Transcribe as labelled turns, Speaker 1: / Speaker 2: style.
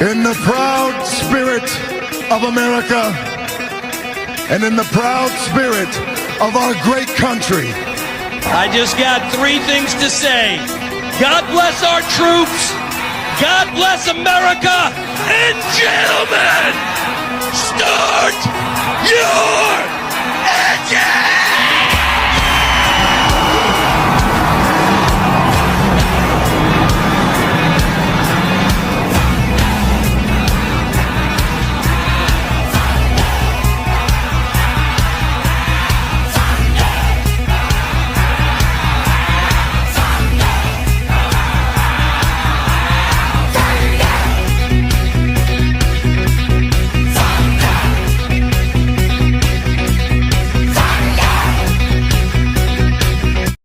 Speaker 1: In the proud spirit of America and in the proud spirit of our great country,
Speaker 2: I just got three things to say. God bless our troops. God bless America. And gentlemen, start your engine!